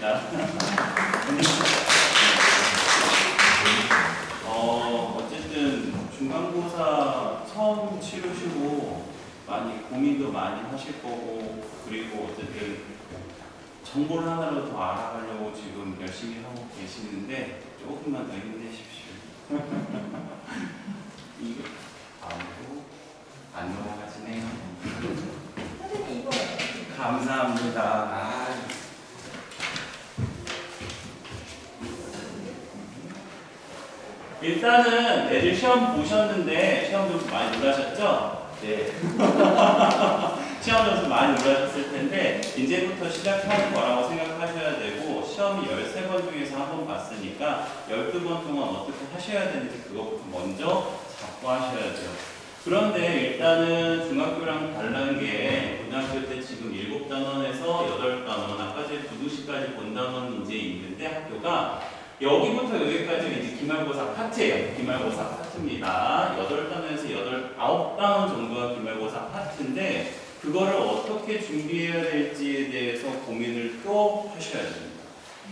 반갑습니다. 어쨌든 중간고사 처음 치르시고 많이 고민도 많이 하실 거고, 그리고 어쨌든 정보를 하나로 더 알아가려고 지금 열심히 하고 계시는데 조금만 더 힘내십시오. 이거 아무도 안 넘어가지네요. 선생님 이거 감사합니다. 일단은 애들 시험 보셨는데 시험 점수 많이 놀라셨죠? 네. 시험 점수 많이 놀라셨을 텐데 이제부터 시작하는 거라고 생각하셔야 되고, 시험이 13번 중에서 한 번 봤으니까 12번 동안 어떻게 하셔야 되는지 그것부터 먼저 잡고 하셔야 돼요. 그런데 일단은 중학교랑 다른 게, 고등학교 때 지금 7단원에서 8단원, 아까 전에 부등식까지 본 단원이 이제 있는데 학교가 여기부터 여기까지는 이제 기말고사 파트예요. 기말고사 파트입니다. 8단원에서 9단원 정도가 기말고사 파트인데, 그거를 어떻게 준비해야 될지에 대해서 고민을 또 하셔야 됩니다.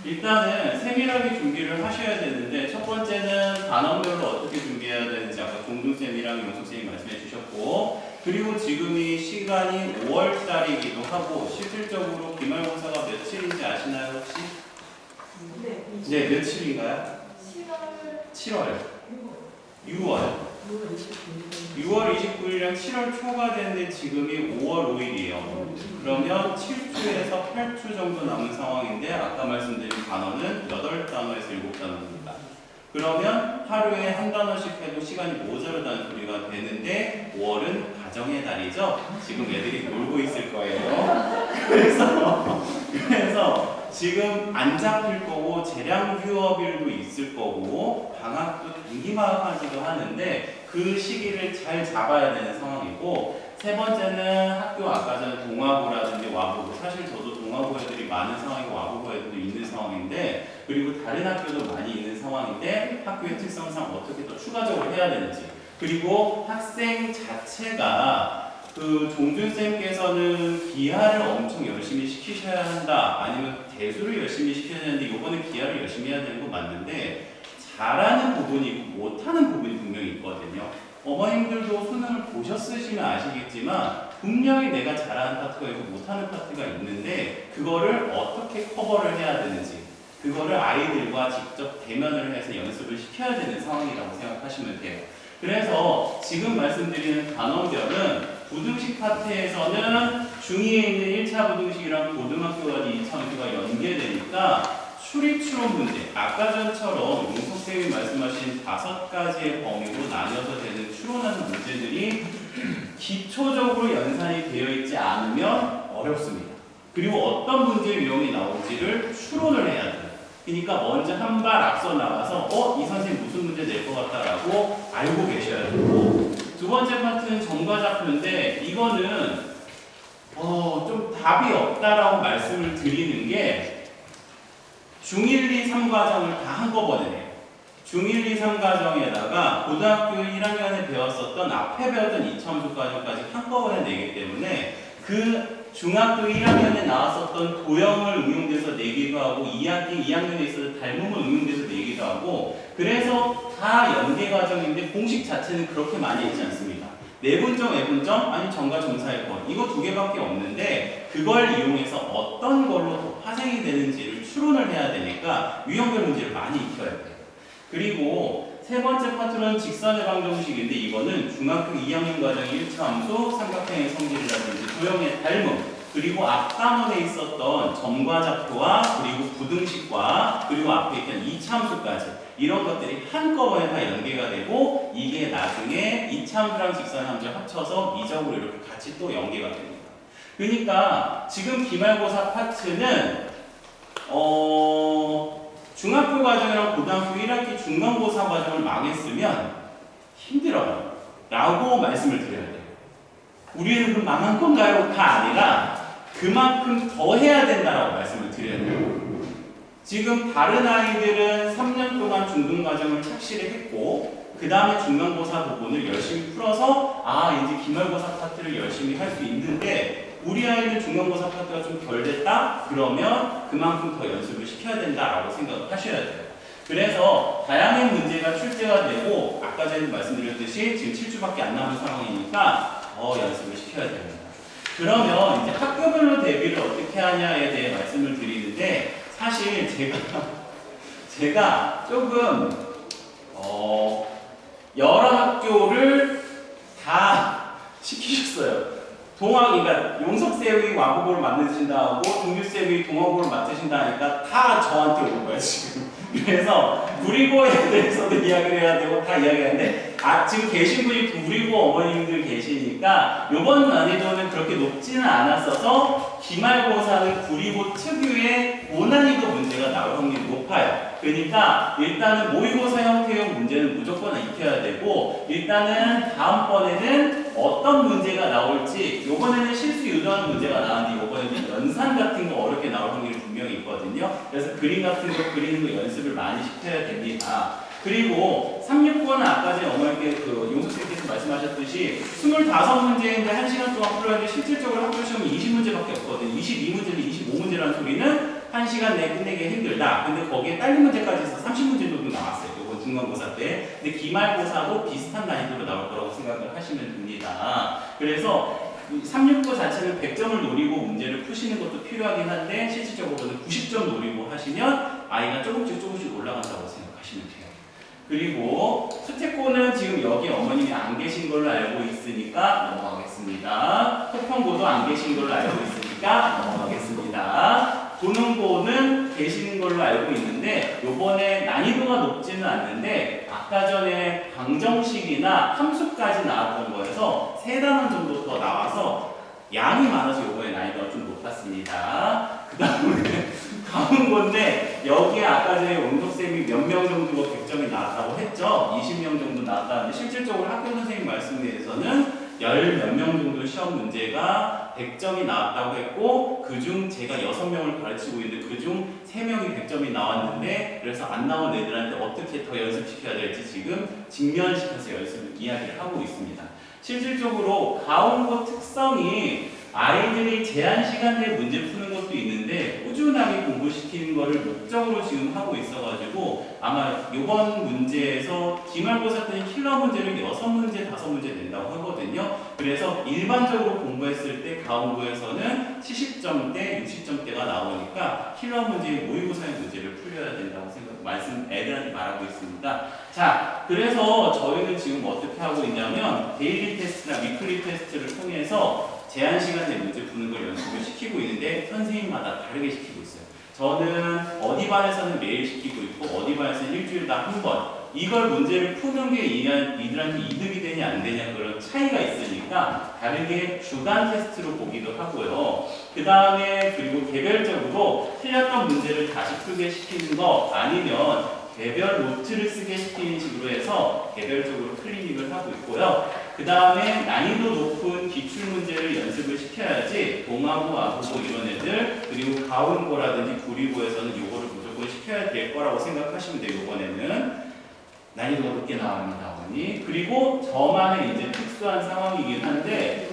일단은 세밀하게 준비를 하셔야 되는데, 첫 번째는 단원별로 어떻게 준비해야 되는지 아까 종중쌤이랑 용석쌤이 말씀해 주셨고, 그리고 지금이 시간이 5월달이기도 하고, 실질적으로 기말고사가 며칠인지 아시나요 혹시? 네, 며칠인가요? 7월, 6월. 6월 29일이랑 7월 초가 됐는데 지금이 5월 5일이에요. 그러면 7주에서 8주 정도 남은 상황인데, 아까 말씀드린 단원은 8단원에서 7단원입니다. 그러면 하루에 한 단원씩 해도 시간이 모자르다는 소리가 되는데, 5월은 가정의 달이죠? 지금 애들이 놀고 있을 거예요. 그래서 지금 안 잡힐 거고, 재량 휴업일도 있을 거고, 방학도 단기방학하기도 하는데, 그 시기를 잘 잡아야 되는 상황이고, 세 번째는 학교 아까 전에 동아부라든지 와부고, 사실 저도 동아부 애들이 많은 상황이고 와부고 애들도 있는 상황인데, 그리고 다른 학교도 많이 있는 상황인데, 학교의 특성상 어떻게 더 추가적으로 해야 되는지, 그리고 학생 자체가 그 종준쌤께서는 기하를 엄청 열심히 시키셔야 한다, 아니면 대수를 열심히 시켜야 되는데, 이번에 기하를 열심히 해야 되는 거 맞는데 잘하는 부분이 있고 못하는 부분이 분명히 있거든요. 어머님들도 수능을 보셨으시면 아시겠지만 분명히 내가 잘하는 파트가 있고 못하는 파트가 있는데, 그거를 어떻게 커버를 해야 되는지, 그거를 아이들과 직접 대면을 해서 연습을 시켜야 되는 상황이라고 생각하시면 돼요. 그래서 지금 말씀드리는 단원별은 부등식 파트에서는 중2에 있는 1차 부등식이랑 고등학교까지 2차 부등식과 연계되니까 추리 추론 문제, 아까 전처럼 용석쌤이 말씀하신 5가지의 범위로 나뉘어서 되는 추론하는 문제들이 기초적으로 연산이 되어 있지 않으면 어렵습니다. 그리고 어떤 문제 유형이 나올지를 추론을 해야 돼요. 그러니까 먼저 한 발 앞서 나가서 이 선생님 무슨 문제 낼 것 같다라고 알고 계셔야 되고, 두 번째 파트는 정과자표인데, 이거는 좀 답이 없다라고 말씀을 드리는 게, 중1, 2, 3과정을 다 한꺼번에 해요. 중1, 2, 3과정에다가 고등학교 1학년에 배웠었던 앞에 배웠던 2차 함수 과정까지 한꺼번에 내기 때문에, 그 중학교 1학년에 나왔었던 도형을 응용돼서 내기도 하고, 2학년에 있어서 닮음을 응용돼서 내기도 하고, 그래서 다 연계 과정인데 공식 자체는 그렇게 많이 있지 않습니다. 내분점, 외분점, 아니 정과 점사의 권, 이거 2개밖에 없는데, 그걸 이용해서 어떤 걸로 더 파생이 되는지를 추론을 해야 되니까 유형별 문제를 많이 익혀야 돼요. 그리고 세 번째 파트는 직선의 방정식인데, 이거는 중학교 2학년 과정 1차 함수, 삼각형의 성질이라든지 도형의 닮음, 그리고 앞 단원에 있었던 점과좌표와 그리고 부등식과 그리고 앞에 있던 2차 함수까지, 이런 것들이 한꺼번에 다 연계가 되고, 이게 나중에 2차 함수랑 직선 함수를 합쳐서 미적으로 이렇게 같이 또 연계가 됩니다. 그러니까 지금 기말고사 파트는 중학교 과정이랑 고등학교 1학기 중간고사 과정을 망했으면 힘들어요 라고 말씀을 드려야 돼요. 우리는 그럼 망한 건가요?가 아니라 그만큼 더 해야 된다라고 말씀을 드려야 돼요. 지금 다른 아이들은 3년 동안 중등과정을 착실히 했고, 그 다음에 중간고사 부분을 열심히 풀어서 이제 기말고사 파트를 열심히 할 수 있는데, 우리 아이는 중간고사 파트가 좀 덜 됐다? 그러면 그만큼 더 연습을 시켜야 된다라고 생각을 하셔야 돼요. 그래서 다양한 문제가 출제가 되고 아까 전에 말씀드렸듯이 지금 7주밖에 안 남은 상황이니까 더 연습을 시켜야 됩니다. 그러면 이제 학교별로 대비를 어떻게 하냐에 대해 말씀을 드리는데 사실 제가 조금 여러 학교를 다 시키셨어요. 그러니까 용석쌤이 와보고를 맡으신다 하고 동규쌤이 동화고를 맡으신다 하니까 다 저한테 온 거예요 지금. 그래서 구리고에 대해서도 이야기를 해야 되고 다 이야기하는데 지금 계신 분이 구리고 어머님들 계시니까 이번 난이도는 그렇게 높지는 않았어서 기말고사는 구리고 특유의 고난이도 문제가 나올 확률이 높아요. 그러니까 일단은 모의고사 형태의 문제는 무조건 익혀야 되고 일단은 다음번에는 어떤 문제가 나올지 이번에는 실수 유도하는 문제가 나왔는데 이번에는 연산 같은 거 어렵게 나올 확률이 분명히 있거든요. 그래서 그림 같은 거 그리는 거 연습을 많이 시켜야 됩니다. 그리고 369는 아까 전에 어머니께 용석쌤께서 말씀하셨듯이 25문제인데 1시간 동안 풀어야 돼. 실질적으로 학교 시험이 20문제밖에 없거든요. 22문제는 25문제라는 소리는 1시간 내에 끝내기 힘들다. 근데 거기에 딸린 문제까지 해서 30문제 정도 나왔어요. 이번 중간고사 때. 근데 기말고사도 비슷한 난이도로 나올 거라고 생각을 하시면 됩니다. 그래서 369 자체는 100점을 노리고 문제를 푸시는 것도 필요하긴 한데 실질적으로는 90점 노리고 하시면 아이가 조금씩 올라간다고 생각하시면 돼요. 그리고 수태고는 지금 여기 어머님이 안 계신 걸로 알고 있으니까 넘어가겠습니다. 토평고도 안 계신 걸로 알고 있으니까 넘어가겠습니다. 도능고는 계시는 걸로 알고 있는데 요번에 난이도가 높지는 않는데 아까 전에 방정식이나 함수까지 나왔던 거에서 3단원 정도 더 나와서 양이 많아서 요번에 난이도가 좀 높았습니다. 그 다음에 다음 건데 여기에 아까 전에 원석쌤이 몇 명 정도가 100점이 나왔다고 했죠? 20명 정도 나왔다는데 실질적으로 학교 선생님 말씀에서는 10몇 명 정도 시험 문제가 100점이 나왔다고 했고 그중 제가 6명을 가르치고 있는데 그중 3명이 100점이 나왔는데 그래서 안 나온 애들한테 어떻게 더 연습시켜야 될지 지금 직면시켜서 연습을 이야기를 하고 있습니다. 실질적으로 가온고 특성이 아이들이 제한 시간 내에 문제 푸는 것도 있는데 꾸준하게 공부시키는 거를 목적으로 지금 하고 있어가지고 아마 이번 문제에서 기말고사 때는 킬러 문제를 6문제, 5문제 낸다고 하거든요. 그래서 일반적으로 공부했을 때 가온고에서는 70점대, 60점대가 나오니까 킬러 문제의 모의고사의 문제를 풀려야 된다고 애들한테 말하고 있습니다. 자, 그래서 저희는 지금 어떻게 하고 있냐면 데일리 테스트나 위클리 테스트를 통해서 제한 시간에 문제 푸는 걸 연습을 시키고 있는데 선생님마다 다르게 시키고 있어요. 저는 어디 반에서는 매일 시키고 있고 어디 반에서는 일주일당 한 번. 이걸 문제를 푸는 게 이들한테 이득이 되냐 안 되냐 그런 차이가 있으니까 다르게 주간 테스트로 보기도 하고요. 그 다음에 그리고 개별적으로 틀렸던 문제를 다시 풀게 시키는 거 아니면 개별 노트를 쓰게 시키는 식으로 해서 개별적으로 클리닉을 하고 있고요. 그 다음에 난이도 높은 기출문제를 연습을 시켜야지 동아고, 아고고 이런 애들 그리고 가운고라든지 구리고에서는 이거를 무조건 시켜야 될 거라고 생각하시면 돼요. 이번에는 난이도가 높게 나옵니다. 어머니. 그리고 저만의 이제 특수한 상황이긴 한데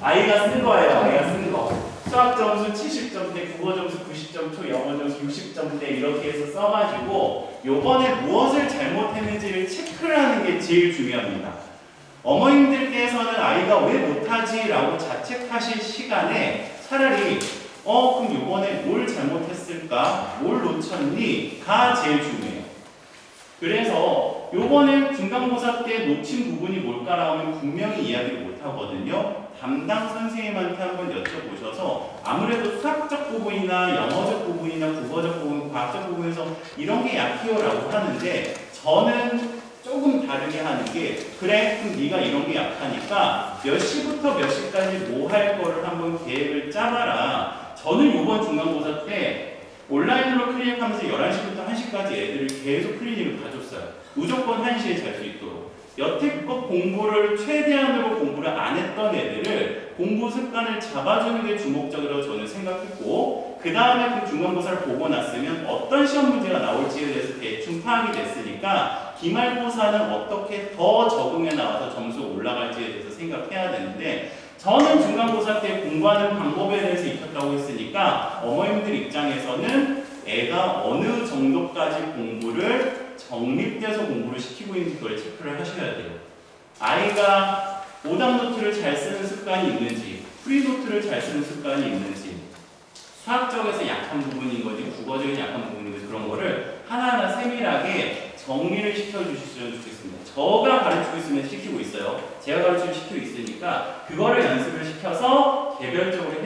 아이가 쓴 거예요. 아이가 쓴 거. 수학 점수 70점대, 국어 점수 90점 초, 영어 점수 60점대 이렇게 해서 써가지고 요번에 무엇을 잘못했는지를 체크를 하는 게 제일 중요합니다. 어머님들께서는 아이가 왜 못하지? 라고 자책하실 시간에 차라리 그럼 요번에 뭘 잘못했을까? 뭘 놓쳤니? 가 제일 중요해요. 그래서 요번에 중간고사 때 놓친 부분이 뭘까라고 하면 분명히 이야기를 못하거든요. 담당 선생님한테 한번 여쭤보셔서 아무래도 수학적 부분이나 영어적 부분이나 국어적 부분, 과학적 부분에서 이런 게 약해요라고 하는데 저는 조금 다르게 하는 게 그래 그럼 네가 이런 게 약하니까 몇 시부터 몇 시까지 뭐 할 거를 한번 계획을 짜봐라. 저는 이번 중간고사 때 온라인으로 클리닉하면서 11시부터 1시까지 애들을 계속 클리닉을 가줬어요. 무조건 1시에 잘 수 있도록. 여태껏 공부를 최대한으로 공부를 안 했던 애들을 공부 습관을 잡아주는 게 주목적으로 저는 생각했고 그 다음에 그 중간고사를 보고 났으면 어떤 시험 문제가 나올지에 대해서 대충 파악이 됐으니까 기말고사는 어떻게 더 적응해 나와서 점수가 올라갈지에 대해서 생각해야 되는데 저는 중간고사 때 공부하는 방법에 대해서 익혔다고 했으니까 어머님들 입장에서는 애가 어느 정도까지 공부를 정립돼서 공부를 시키고 있는지 그걸 체크를 하셔야 돼요. 아이가 오답노트를 잘 쓰는 습관이 있는지, 프리노트를 잘 쓰는 습관이 있는지, 수학적에서 약한 부분인 거지 국어적인 약한 부분인 거지 그런 거를 하나하나 세밀하게 정리를 시켜주셨으면 좋겠습니다. 저가 가르치고 있으면 시키고 있어요. 제가 가르치면 시키고 있으니까 그거를 연습을 시켜서 개별적으로